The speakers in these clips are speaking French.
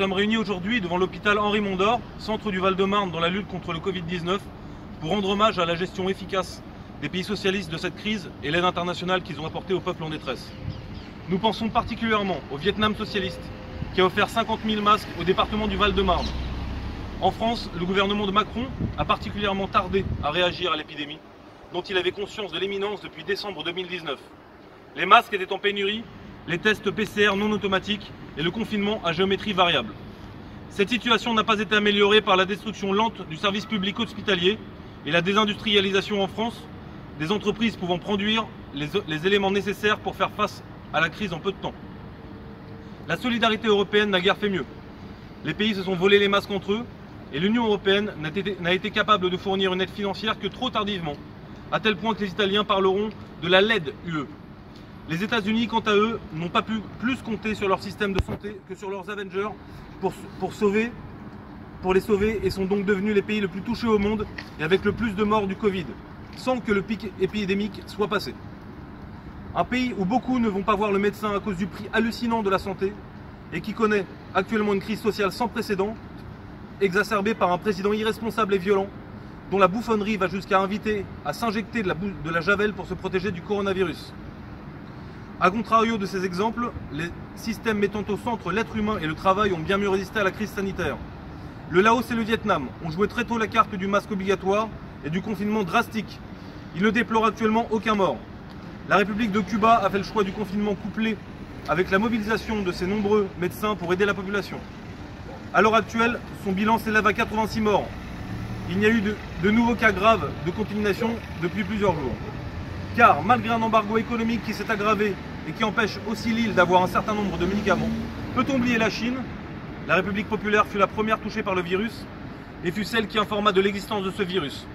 sommes réunis aujourd'hui devant l'hôpital Henri Mondor, centre du Val-de-Marne dans la lutte contre le Covid-19, pour rendre hommage à la gestion efficace des pays socialistes de cette crise et l'aide internationale qu'ils ont apportée au peuple en détresse. Nous pensons particulièrement au Vietnam socialiste, qui a offert 50 000 masques au département du Val-de-Marne. En France, le gouvernement de Macron a particulièrement tardé à réagir à l'épidémie, dont il avait conscience de l'imminence depuis décembre 2019. Les masques étaient en pénurie, les tests PCR non automatiques et le confinement à géométrie variable. Cette situation n'a pas été améliorée par la destruction lente du service public hospitalier et la désindustrialisation en France, des entreprises pouvant produire les éléments nécessaires pour faire face à la crise en peu de temps. La solidarité européenne n'a guère fait mieux. Les pays se sont volés les masques entre eux et l'Union européenne n'a été capable de fournir une aide financière que trop tardivement, à tel point que les Italiens parleront de la LED UE. Les États-Unis, quant à eux, n'ont pas pu plus compter sur leur système de santé que sur leurs Avengers pour les sauver et sont donc devenus les pays les plus touchés au monde et avec le plus de morts du Covid, sans que le pic épidémique soit passé. Un pays où beaucoup ne vont pas voir le médecin à cause du prix hallucinant de la santé et qui connaît actuellement une crise sociale sans précédent, exacerbée par un président irresponsable et violent, dont la bouffonnerie va jusqu'à inviter à s'injecter de la javel pour se protéger du coronavirus. A contrario de ces exemples, les systèmes mettant au centre l'être humain et le travail ont bien mieux résisté à la crise sanitaire. Le Laos et le Vietnam ont joué très tôt la carte du masque obligatoire et du confinement drastique. Ils ne déplorent actuellement aucun mort. La République de Cuba a fait le choix du confinement couplé avec la mobilisation de ses nombreux médecins pour aider la population. À l'heure actuelle, son bilan s'élève à 86 morts. Il n'y a eu de nouveaux cas graves de contamination depuis plusieurs jours. Car malgré un embargo économique qui s'est aggravé et qui empêche aussi l'île d'avoir un certain nombre de médicaments, peut-on oublier la Chine? La République populaire fut la première touchée par le virus et fut celle qui informa de l'existence de ce virus,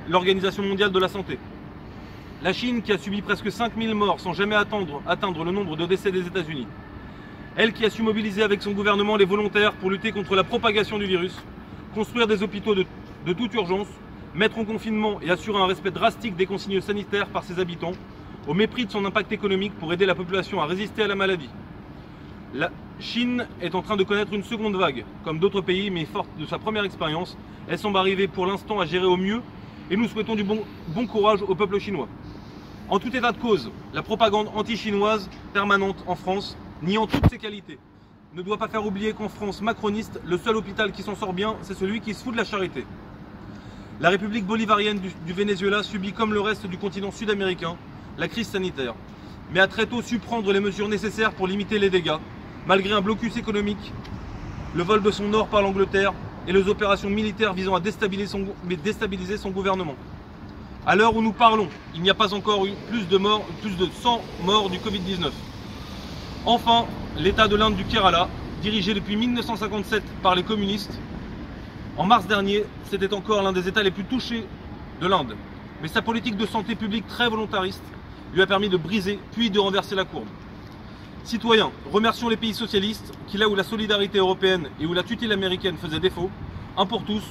l'Organisation mondiale de la santé. La Chine qui a subi presque 5000 morts sans jamais atteindre le nombre de décès des États-Unis. Elle qui a su mobiliser avec son gouvernement les volontaires pour lutter contre la propagation du virus, construire des hôpitaux de toute urgence, mettre en confinement et assurer un respect drastique des consignes sanitaires par ses habitants, au mépris de son impact économique pour aider la population à résister à la maladie. La Chine est en train de connaître une seconde vague, comme d'autres pays, mais forte de sa première expérience, elle semble arriver pour l'instant à gérer au mieux et nous souhaitons du bon courage au peuple chinois. En tout état de cause, la propagande anti-chinoise permanente en France, niant toutes ses qualités, ne doit pas faire oublier qu'en France macroniste, le seul hôpital qui s'en sort bien, c'est celui qui se fout de la charité. La République bolivarienne du Venezuela subit comme le reste du continent sud-américain la crise sanitaire, mais a très tôt su prendre les mesures nécessaires pour limiter les dégâts, malgré un blocus économique, le vol de son or par l'Angleterre et les opérations militaires visant à déstabiliser son gouvernement. À l'heure où nous parlons, il n'y a pas encore eu plus de 100 morts du Covid-19. Enfin, l'État de l'Inde du Kerala, dirigé depuis 1957 par les communistes, en mars dernier, c'était encore l'un des États les plus touchés de l'Inde. Mais sa politique de santé publique très volontariste lui a permis de briser puis de renverser la courbe. Citoyens, remercions les pays socialistes qui, là où la solidarité européenne et où la tutelle américaine faisait défaut, un pour tous,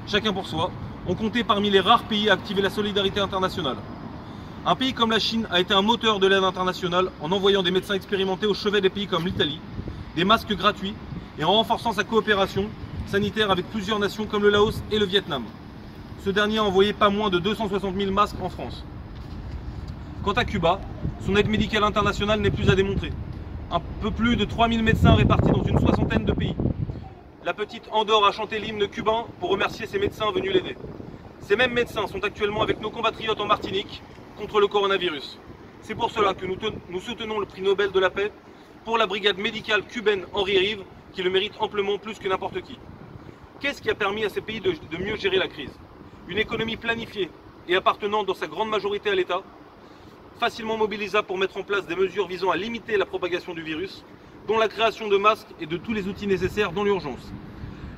chacun pour soi, ont compté parmi les rares pays à activer la solidarité internationale. Un pays comme la Chine a été un moteur de l'aide internationale en envoyant des médecins expérimentés au chevet des pays comme l'Italie, des masques gratuits et en renforçant sa coopération sanitaire avec plusieurs nations comme le Laos et le Vietnam. Ce dernier a envoyé pas moins de 260 000 masques en France. Quant à Cuba, son aide médicale internationale n'est plus à démontrer. Un peu plus de 3000 médecins répartis dans une soixantaine de pays. La petite Andorre a chanté l'hymne cubain pour remercier ses médecins venus l'aider. Ces mêmes médecins sont actuellement avec nos compatriotes en Martinique contre le coronavirus. C'est pour cela que nous soutenons le prix Nobel de la paix pour la brigade médicale cubaine Henri Rive, qui le mérite amplement plus que n'importe qui. Qu'est-ce qui a permis à ces pays de mieux gérer la crise? Une économie planifiée et appartenant dans sa grande majorité à l'État, facilement mobilisable pour mettre en place des mesures visant à limiter la propagation du virus, dont la création de masques et de tous les outils nécessaires dans l'urgence.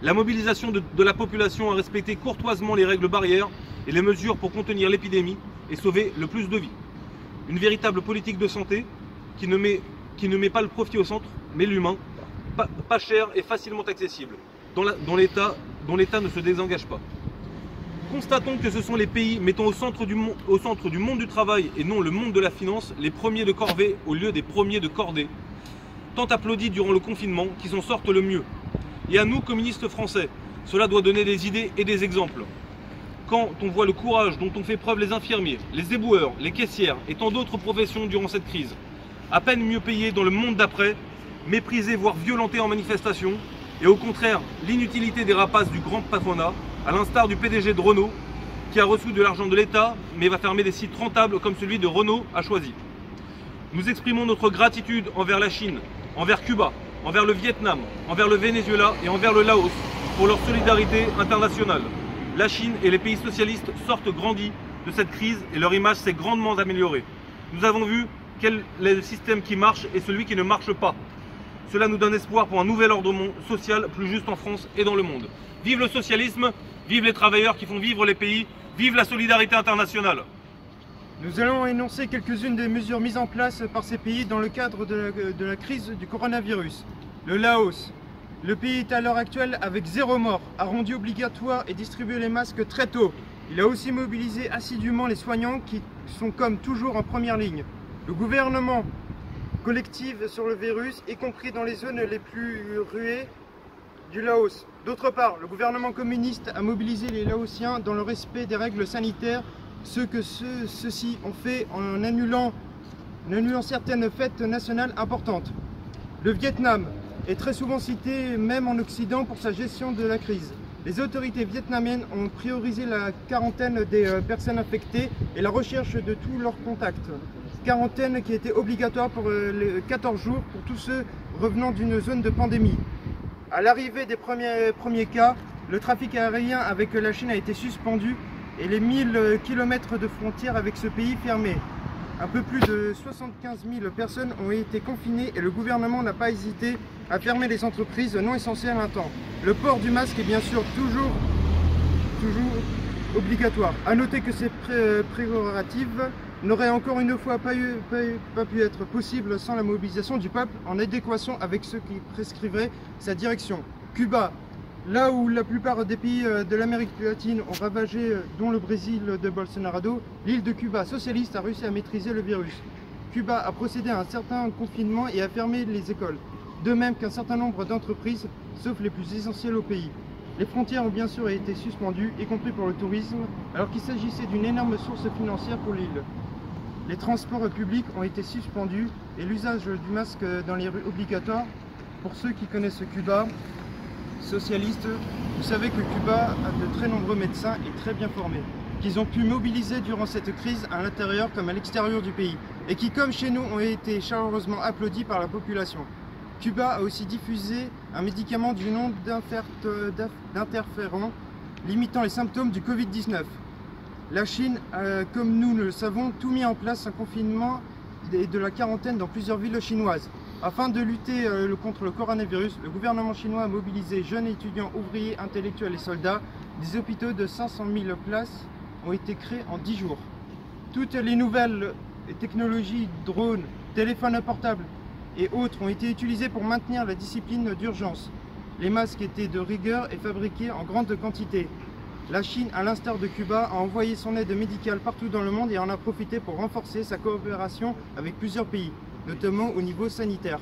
La mobilisation de la population à respecter courtoisement les règles barrières et les mesures pour contenir l'épidémie et sauver le plus de vies. Une véritable politique de santé qui ne met pas le profit au centre, mais l'humain, pas cher et facilement accessible, dont l'État ne se désengage pas. Constatons que ce sont les pays mettant au centre du monde du travail et non le monde de la finance les premiers de corvée au lieu des premiers de cordée, tant applaudis durant le confinement, qui s'en sortent le mieux. Et à nous, communistes français, cela doit donner des idées et des exemples. Quand on voit le courage dont ont fait preuve les infirmiers, les éboueurs, les caissières et tant d'autres professions durant cette crise, à peine mieux payés dans le monde d'après, méprisés voire violentés en manifestation, et au contraire l'inutilité des rapaces du grand patronat, à l'instar du PDG de Renault, qui a reçu de l'argent de l'État mais va fermer des sites rentables comme celui de Renault a choisi. Nous exprimons notre gratitude envers la Chine, envers Cuba, envers le Vietnam, envers le Venezuela et envers le Laos pour leur solidarité internationale. La Chine et les pays socialistes sortent grandis de cette crise et leur image s'est grandement améliorée. Nous avons vu quel est le système qui marche et celui qui ne marche pas. Cela nous donne espoir pour un nouvel ordre social plus juste en France et dans le monde. Vive le socialisme, vive les travailleurs qui font vivre les pays, vive la solidarité internationale. Nous allons énoncer quelques-unes des mesures mises en place par ces pays dans le cadre de la crise du coronavirus. Le Laos. Le pays est à l'heure actuelle avec 0 mort, a rendu obligatoire et distribué les masques très tôt. Il a aussi mobilisé assidûment les soignants qui sont comme toujours en première ligne. Le gouvernement collective sur le virus, y compris dans les zones les plus ruées du Laos. D'autre part, le gouvernement communiste a mobilisé les Laotiens dans le respect des règles sanitaires, ce que ceux-ci ont fait en annulant certaines fêtes nationales importantes. Le Vietnam est très souvent cité, même en Occident, pour sa gestion de la crise. Les autorités vietnamiennes ont priorisé la quarantaine des personnes infectées et la recherche de tous leurs contacts. Quarantaine qui était obligatoire pour les 14 jours pour tous ceux revenant d'une zone de pandémie. À l'arrivée des premiers cas, le trafic aérien avec la Chine a été suspendu et les 1000 km de frontières avec ce pays fermés. Un peu plus de 75 000 personnes ont été confinées et le gouvernement n'a pas hésité à fermer les entreprises non essentielles un temps. Le port du masque est bien sûr toujours obligatoire. A noter que ces prérogatives n'auraient encore une fois pas pu être possibles sans la mobilisation du peuple en adéquation avec ceux qui prescrivaient sa direction. Cuba. Là où la plupart des pays de l'Amérique latine ont ravagé, dont le Brésil de Bolsonaro, l'île de Cuba socialiste a réussi à maîtriser le virus. Cuba a procédé à un certain confinement et a fermé les écoles, de même qu'un certain nombre d'entreprises, sauf les plus essentielles au pays. Les frontières ont bien sûr été suspendues, y compris pour le tourisme, alors qu'il s'agissait d'une énorme source financière pour l'île. Les transports publics ont été suspendus et l'usage du masque dans les rues obligatoire. Pour ceux qui connaissent Cuba, socialiste, vous savez que Cuba a de très nombreux médecins et très bien formés, qu'ils ont pu mobiliser durant cette crise à l'intérieur comme à l'extérieur du pays, et qui, comme chez nous, ont été chaleureusement applaudis par la population. Cuba a aussi diffusé un médicament du nom d'interféron limitant les symptômes du Covid-19. La Chine a, comme nous le savons, tout mis en place un confinement et de la quarantaine dans plusieurs villes chinoises. Afin de lutter contre le coronavirus, le gouvernement chinois a mobilisé jeunes étudiants, ouvriers, intellectuels et soldats. Des hôpitaux de 500 000 places ont été créés en 10 jours. Toutes les nouvelles technologies, drones, téléphones portables et autres ont été utilisées pour maintenir la discipline d'urgence. Les masques étaient de rigueur et fabriqués en grande quantité. La Chine, à l'instar de Cuba, a envoyé son aide médicale partout dans le monde et en a profité pour renforcer sa coopération avec plusieurs pays, notamment au niveau sanitaire.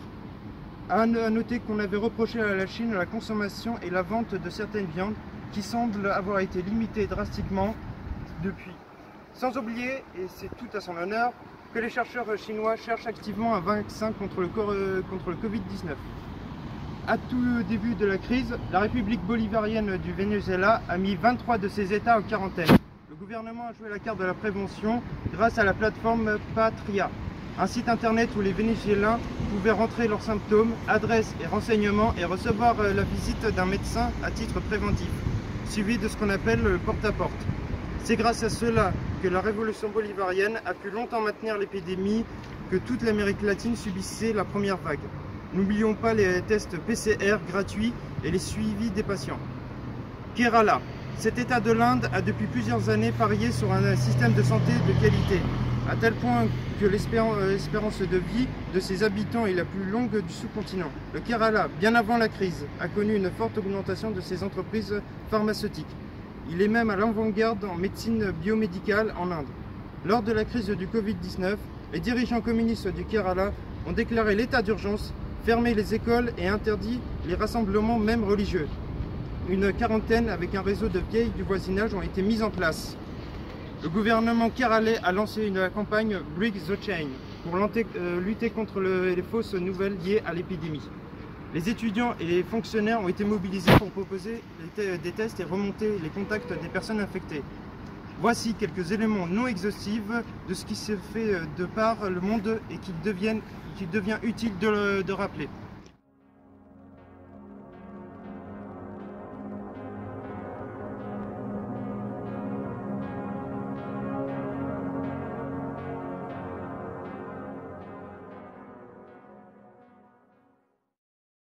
À noter qu'on avait reproché à la Chine la consommation et la vente de certaines viandes qui semblent avoir été limitées drastiquement depuis. Sans oublier, et c'est tout à son honneur, que les chercheurs chinois cherchent activement un vaccin contre le Covid-19. À tout début de la crise, la République bolivarienne du Venezuela a mis 23 de ses États en quarantaine. Le gouvernement a joué la carte de la prévention grâce à la plateforme Patria, un site internet où les Vénézuéliens pouvaient rentrer leurs symptômes, adresses et renseignements et recevoir la visite d'un médecin à titre préventif, suivi de ce qu'on appelle le porte-à-porte. C'est grâce à cela que la révolution bolivarienne a pu longtemps maintenir l'épidémie que toute l'Amérique latine subissait la première vague. N'oublions pas les tests PCR gratuits et les suivis des patients. Kerala. Cet état de l'Inde a depuis plusieurs années parié sur un système de santé de qualité, à tel point que l'espérance de vie de ses habitants est la plus longue du sous-continent. Le Kerala, bien avant la crise, a connu une forte augmentation de ses entreprises pharmaceutiques. Il est même à l'avant-garde en médecine biomédicale en Inde. Lors de la crise du Covid-19, les dirigeants communistes du Kerala ont déclaré l'état d'urgence fermé les écoles et interdit les rassemblements, même religieux. Une quarantaine avec un réseau de vieilles du voisinage ont été mises en place. Le gouvernement Kerala a lancé une campagne Break the Chain pour lutter contre les fausses nouvelles liées à l'épidémie. Les étudiants et les fonctionnaires ont été mobilisés pour proposer des tests et remonter les contacts des personnes infectées. Voici quelques éléments non exhaustifs de ce qui se fait de par le monde et qu'il devient utile de rappeler.